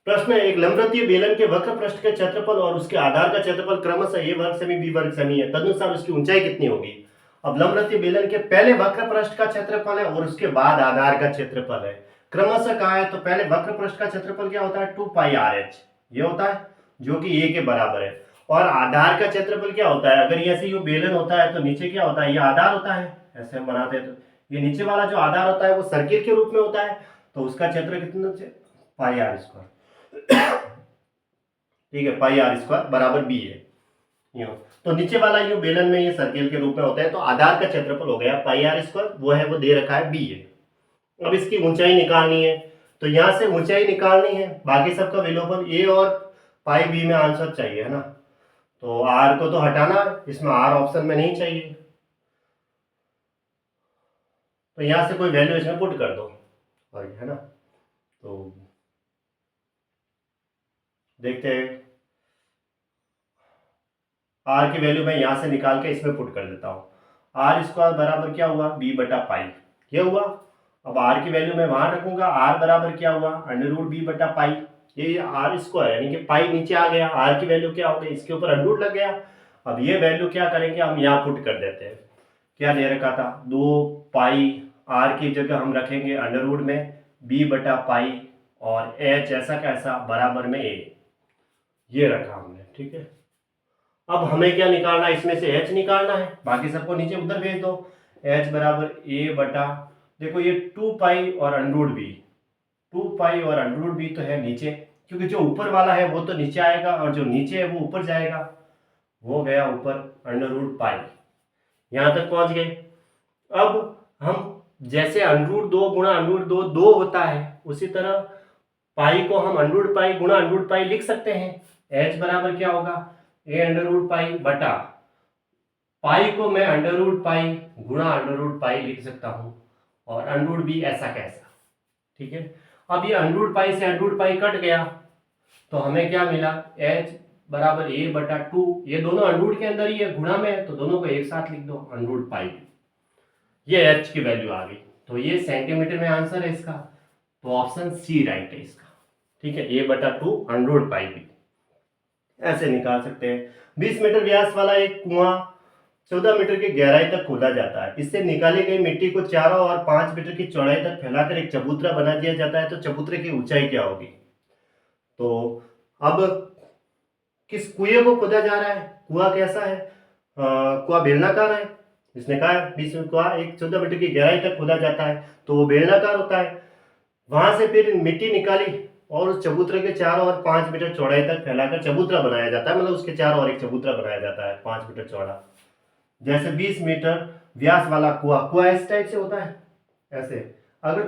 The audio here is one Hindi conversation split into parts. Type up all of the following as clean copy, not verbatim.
प्रश्न है, एक लंबवृत्तीय बेलन के वक्र पृष्ठ के क्षेत्रफल और उसके आधार का क्षेत्रफल क्रमशः ए वर्ग सेमी बी वर्ग सेमी है, तदनुसार उसकी ऊंचाई कितनी होगी। अब लंबवृत्तीय बेलन के पहले वक्र पृष्ठ का क्षेत्रफल है और उसके बाद आधार का क्षेत्रफल है। क्रमशः कहा है तो पहले वक्र पृष्ठ का क्षेत्रफल क्या होता है, 2 पाई आर एच, ये होता है जो कि ए के बराबर है। और आधार का क्षेत्रफल क्या होता है, अगर ऐसे ये बेलन होता है तो नीचे क्या होता है, ये आधार होता है, ऐसे हम बनाते हैं तो ये नीचे वाला जो आधार होता है वो सर्किल के रूप में होता है, तो उसका क्षेत्र कितना, पाई आर स्क्वायर। ठीक है, पाई आर स्क्वायर बराबर बी है। यूं तो नीचे वाला यूं बेलन में ये सर्किल के रूप में होता है, तो आधार का क्षेत्रफल हो गया पाई आर स्क्वायर, वो है वो दे रखा है बी है। अब इसकी ऊंचाई निकालनी है, तो यहां से ऊंचाई निकालनी है, बाकी सबका विलोपन ए और पाई बी में आंसर चाहिए है ना, तो आर को तो हटाना, इसमें आर ऑप्शन में नहीं चाहिए, तो यहां से कोई वैल्यू इसमें पुट कर दो और है ना, तो देखते हैं आर की वैल्यू मैं यहां से निकाल के इसमें पुट कर देता हूं। आर स्क्वायर बराबर क्या हुआ, बी बटा पाई, ये हुआ। अब आर की वैल्यू मैं वहां रखूंगा, आर बराबर क्या हुआ, अंडर रूट बी बटा पाई, ये आर स्क्वायर यानी कि पाई नीचे आ गया, आर की वैल्यू क्या हो गई, इसके ऊपर अंडर रूट लग गया। अब ये वैल्यू क्या करेंगे, हम यहाँ पुट कर देते हैं, क्या दे रखा था, 2 पाई, आर की जगह हम रखेंगे अंडर रूट में बी बटा पाई और एच ऐसा कैसा बराबर में ए, ये रखा हमने, ठीक है। अब हमें क्या निकालना है, इसमें से h निकालना है, बाकी सबको नीचे उधर भेज दो, h बराबर a बटा, देखो ये 2 पाई और अंडरूट बी, 2 पाई और अंडरूट बी तो है नीचे, क्योंकि जो ऊपर वाला है वो तो नीचे आएगा और जो नीचे है वो ऊपर जाएगा, वो गया ऊपर अंडर रूट पाई, यहां तक पहुंच गए। अब हम जैसे अंडरूट 2 गुणा अंडरूट 2 2 होता है, उसी तरह पाई को हम अंडरूट पाई गुणा अंडरूट पाई लिख सकते हैं। h बराबर क्या होगा, ए अंडर रूट पाई बटा पाई को मैं अंडर रूट पाई गुणा अंडर रूट पाई लिख सकता हूं और अंडर रूट बी ऐसा कैसा, ठीक है। अब ये अंडर रूट पाई से अंडर रूट पाई कट गया, तो हमें क्या मिला, h बराबर a बटा 2, ये दोनों अंडर रूट के अंदर ही है, गुणा में है, तो दोनों को एक साथ लिख दो अंडर रूट पाई, ये h की वैल्यू आ गई, तो ये सेंटीमीटर में आंसर है इसका, तो ऑप्शन सी राइट है इसका, ठीक है, a बटा 2 अंडर रूट पाई भी ऐसे निकाल सकते हैं। 20 मीटर व्यास वाला एक कुआं 14 मीटर की गहराई तक खोदा जाता है, इससे निकाली गई मिट्टी को चारों और 5 मीटर की चौड़ाई तक फैलाकर एक चबूतरा बना दिया जाता है, तो चबूतरे की ऊंचाई क्या होगी। तो अब किस कुएं को खोदा जा रहा है, कुआं कैसा है, कुआं बेलनाकार है, इसने कहा 20 कुआं एक 14 मीटर की गहराई तक खोदा जाता है, तो वो बेलनाकार होता है। वहां से फिर मिट्टी निकाली और उस चबूतरे के चारों ओर 5 मीटर चौड़ाई तक फैलाकर चबूतरा बनाया जाता है, मतलब उसके चारों ओर एक चबूतरा बनाया जाता है 5 मीटर चौड़ा। जैसे 20 मीटर व्यास वाला कुआं, कुआं इस टाइप से होता है ऐसे, अगर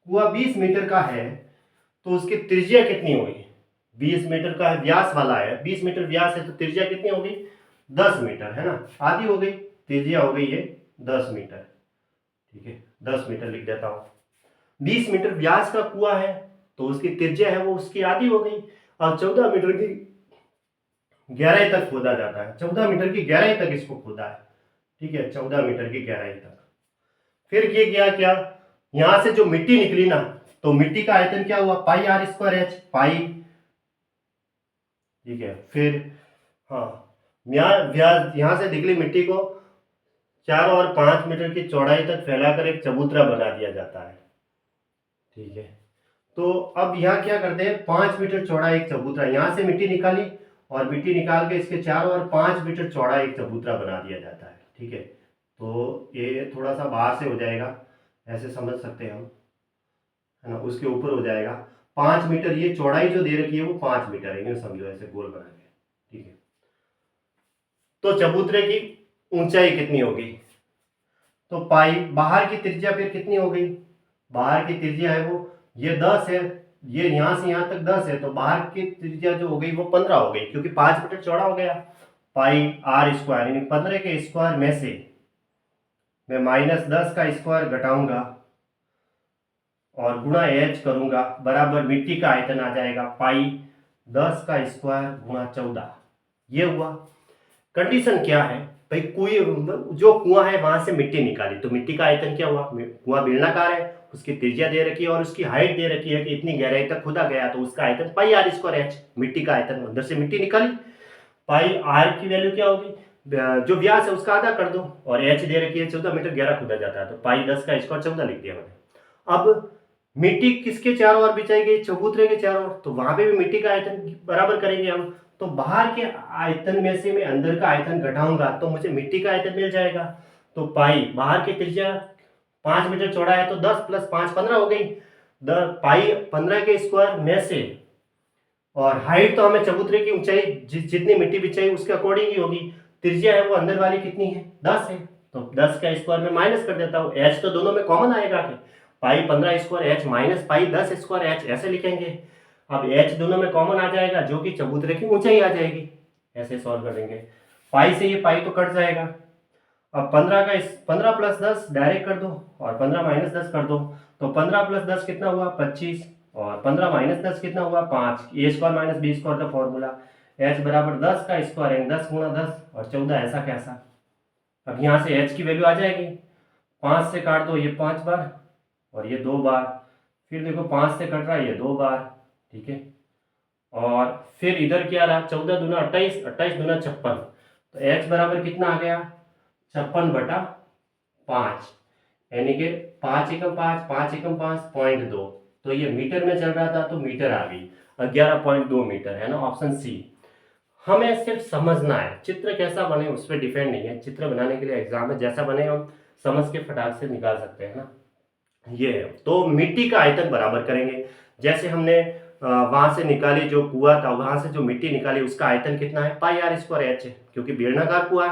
कुआं 20 मीटर का है तो उसकी त्रिज्या कितनी होगी, 20 मीटर का व्यास वाला है, 20 मीटर व्यास है तो त्रिज्या कितनी होगी, 10 मीटर है ना, आधी हो गई, त्रिज्या हो गई ये 10 मीटर, ठीक है, 10 मीटर लिख देता हूं। 20 मीटर व्यास का कुआं है तो उसकी त्रिज्या है वो उसकी आधी हो गई, और 14 मीटर की गहराई तक खोदा जाता है, 14 मीटर की गहराई तक इसको खोदा है, ठीक है, 14 मीटर की गहराई तक। फिर ये क्या क्या, यहां से जो मिट्टी निकली ना, तो मिट्टी का आयतन क्या हुआ, पाई आर स्क्वायर एच, पाई, ठीक है। फिर हाँ, यहां से निकली मिट्टी को 4 और 5 मीटर की चौड़ाई तक फैलाकर एक चबूतरा बना दिया जाता है, ठीक है। तो अब यहाँ क्या करते हैं, 5 मीटर चौड़ा एक चबूतरा, यहां से मिट्टी निकाली और मिट्टी निकाल के इसके चारों ओर 5 मीटर चौड़ा एक चबूतरा बना दिया जाता है, ठीक है। तो ये थोड़ा सा बाहर से हो जाएगा, ऐसे समझ सकते हैं हम, है ना, उसके ऊपर हो जाएगा 5 मीटर, ये चौड़ाई जो दे रखी है वो 5 मीटर है, ये समझो ऐसे गोल बना के, ठीक है। तो चबूतरे की ऊंचाई कितनी होगी, तो पाई, बाहर की त्रिज्या फिर कितनी हो गई, बाहर की त्रिज्या है वो ये 10 है, ये यहां से यहां तक 10 है, तो बाहर की त्रिज्या जो हो गई वो 15 हो गई, क्योंकि 5 मीटर चौड़ा हो गया। पाई आर स्क्वायर यानी 15 के स्क्वायर में से मैं -10 का स्क्वायर घटाऊंगा और गुणा एच करूंगा, बराबर मिट्टी का आयतन आ जाएगा पाई 10 का स्क्वायर गुणा 14, ये हुआ। कंडीशन क्या है भाई, जो कुआं है वहां से मिट्टी निकाली, तो मिट्टी का आयतन क्या हुआ, कुआं बेलनाकार है उसकी त्रिज्या दे रखी है और उसकी हाइट दे रखी है कि इतनी गहराई तक खुदा गया, तो उसका आयतन पाई आर स्क्वायर एच, मिट्टी का आयतन, अंदर से मिट्टी निकाली, पाई आर की वैल्यू क्या होगी, जो व्यास है उसका आधा कर दो, और एच दे रखी है 14 मीटर गहरा खुदा जाता है, तो पाई 10 का स्क्वायर 14 लिख दिया मैंने। अब मिट्टी किसके चारों ओर बिछाई गई, चबूतरे के चारों ओर, तो वहां पे भी मिट्टी का आयतन बराबर करेंगे हम, तो बाहर के आयतन में से मैं अंदर का आयतन घटाऊंगा तो मुझे मिट्टी का आयतन मिल जाएगा। तो पाई बाहर की त्रिज्या 5 मीटर चौड़ा है, तो 10 प्लस 5 15 हो गई, पाई 15 के स्क्वायर में से, और हाइट तो हमें चबूतरे की ऊंचाई जितनी मिट्टी बिछाई उसके अकॉर्डिंग ही होगी, त्रिज्या है वो अंदर वाली कितनी है 10 है, तो 10 का स्क्वायर में माइनस कर देता हूँ, एच तो दोनों में कॉमन आएगा कि पाई 15 square H minus pi 10 square H, ऐसे लिखेंगे। अब एच दोनों में कॉमन आ जाएगा जो कि चबूतरे की ऊंचाई आ जाएगी, ऐसे सॉल्व कर देंगे। पाई से ये पाई तो कट जाएगा। अब 15 प्लस 10 डायरेक्ट कर दो और 15 माइनस 10 कर दो, तो 15 प्लस 10 कितना हुआ 25, और 15 माइनस 10 कितना हुआ 5, ए स्क्वायर माइनस बी स्क्वायर का फॉर्मूला, एच बराबर 10 का स्क्वायर है 10 गुणा 10 और 14, ऐसा कैसा। अब यहाँ से एच की वैल्यू आ जाएगी, 5 से काट दो ये 5 बार और ये 2 बार, फिर देखो 5 से कट रहा है ये 2 बार, ठीक है, और फिर इधर क्या रहा 14 दूना 28, 28 दूना 56, तो एच बराबर कितना आ गया 56/5, यानी कि 5 एकम 5 5 एकम 5.2, तो ये मीटर में चल रहा था तो मीटर आ गई 11.2 मीटर, है ना, ऑप्शन सी। हमें सिर्फ समझना है, चित्र कैसा बने उस पर डिपेंड नहीं है, चित्र बनाने के लिए एग्जाम है, जैसा बने हम समझ के फटाक से निकाल सकते हैं ना। ये है, तो मिट्टी का आयतन बराबर करेंगे, जैसे हमने वहां से निकाली जो कुआं था, वहां से जो मिट्टी निकाली उसका आयतन कितना है पाई आर स्क्वायर एच है, क्योंकि बेलनाकार कुआं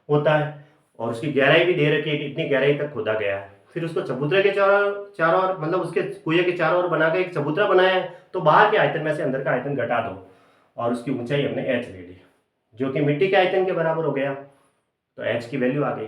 होता है और उसकी गहराई भी दे रखी है कि इतनी गहराई तक खोदा गया है। फिर उसको चबूतरे के चारों चारों ओर, मतलब उसके कुएं के चारों ओर बना के एक चबूतरा बनाया है, तो बाहर के आयतन में से अंदर का आयतन घटा दो और उसकी ऊंचाई हमने एच ले ली, जो कि मिट्टी के आयतन के बराबर हो गया, तो एच की वैल्यू आ गई।